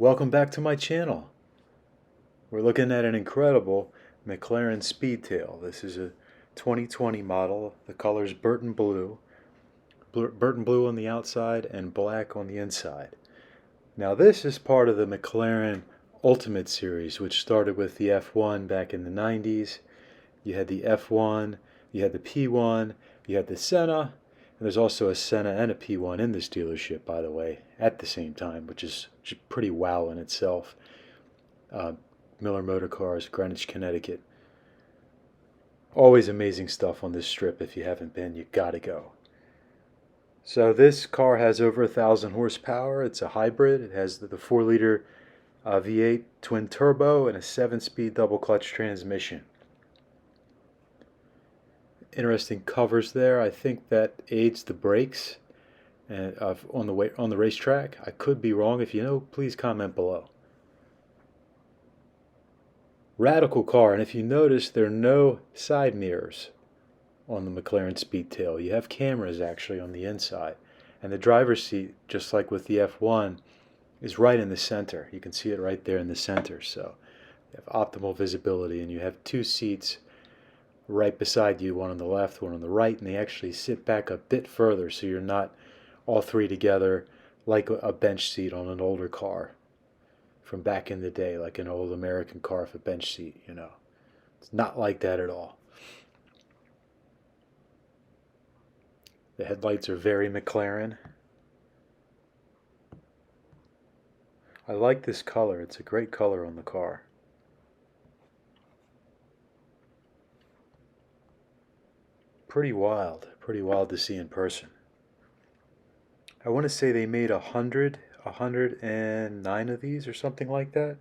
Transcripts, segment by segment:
Welcome back to my channel. We're looking at an incredible McLaren Speedtail. This is a 2020 model. The color's Burton Blue. Burton Blue on the outside and black on the inside. Now this is part of the McLaren Ultimate Series, which started with the F1 back in the 90s. You had the F1, you had the P1, you had the Senna, and there's also a Senna and a P1 in this dealership, by the way, at the same time, which is pretty wow in itself. Miller Motor Cars, Greenwich, Connecticut. Always amazing stuff on this strip. If you haven't been, you gotta go. So this car has over 1,000 horsepower. It's a hybrid. It has the 4-liter V8 twin turbo and a 7-speed double clutch transmission. Interesting covers there. I think that aids the brakes on the racetrack. I could be wrong. If you know, please comment below. Radical car, and if you notice, there are no side mirrors on the McLaren Speedtail. You have cameras actually on the inside, and the driver's seat, just like with the F1, is right in the center. You can see it right there in the center. So you have optimal visibility, and you have two seats right beside you, one on the left, one on the right, and they actually sit back a bit further, so you're not all three together like a bench seat on an older car from back in the day, like an old American car with a bench seat, you know. It's not like that at all. The headlights are very McLaren. I like this color. It's a great color on the car. Pretty wild to see in person. I want to say they made 109 of these or something like that.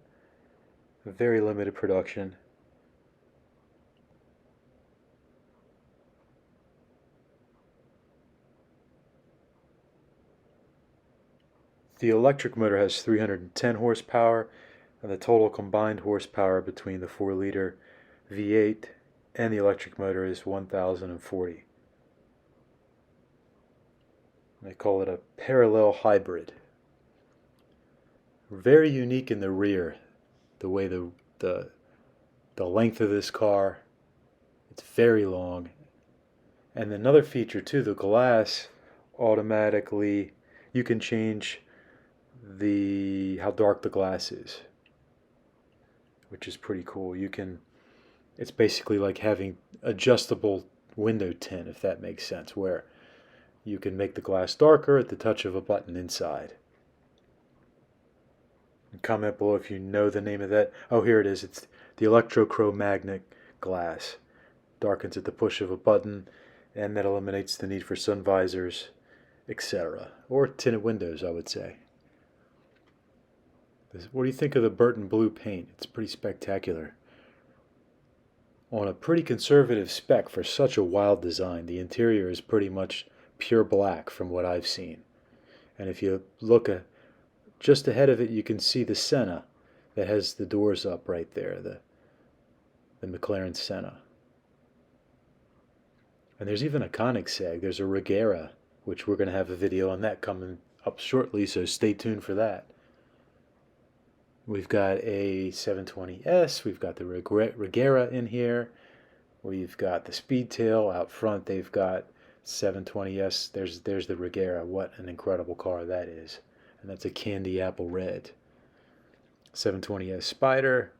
A very limited production. The electric motor has 310 horsepower, and the total combined horsepower between the 4-liter V8 and the electric motor is 1,040. They call it a parallel hybrid. Very unique in the rear, the way the length of this car. It's very long. And another feature too, the glass automatically, you can change how dark the glass is, which is pretty cool. It's basically like having adjustable window tint, if that makes sense, where you can make the glass darker at the touch of a button inside. And comment below if you know the name of that. Oh, here it is. It's the electrochromagnetic glass. Darkens at the push of a button, and that eliminates the need for sun visors, etc. Or tinted windows, I would say. What do you think of the Burton Blue paint? It's pretty spectacular. On a pretty conservative spec for such a wild design. The interior is pretty much pure black from what I've seen. And if you look just ahead of it, you can see the Senna that has the doors up right there, the McLaren Senna. And there's even a Koenigsegg. There's a Regera, which we're going to have a video on that coming up shortly, so stay tuned for that. We've got a 720S, we've got the Regera in here, we've got the Speedtail out front, they've got 720S, there's the Regera. What an incredible car that is. And that's a candy apple red. 720S Spider,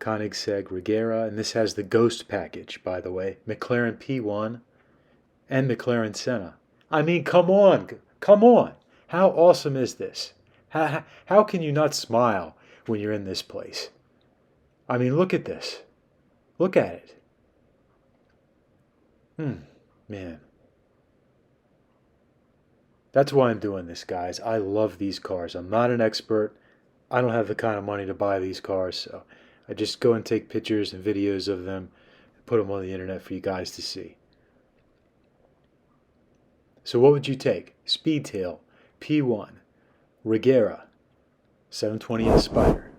Koenigsegg Regera, and this has the Ghost package, by the way. McLaren P1 and McLaren Senna. I mean, come on. How awesome is this? How can you not smile when you're in this place? I mean, look at this. Look at it. Man. That's why I'm doing this, guys. I love these cars. I'm not an expert. I don't have the kind of money to buy these cars, so I just go and take pictures and videos of them and put them on the internet for you guys to see. So what would you take? Speedtail, P1, Regera, 720S Spider.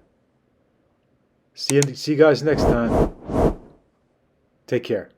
See you guys next time. Take care.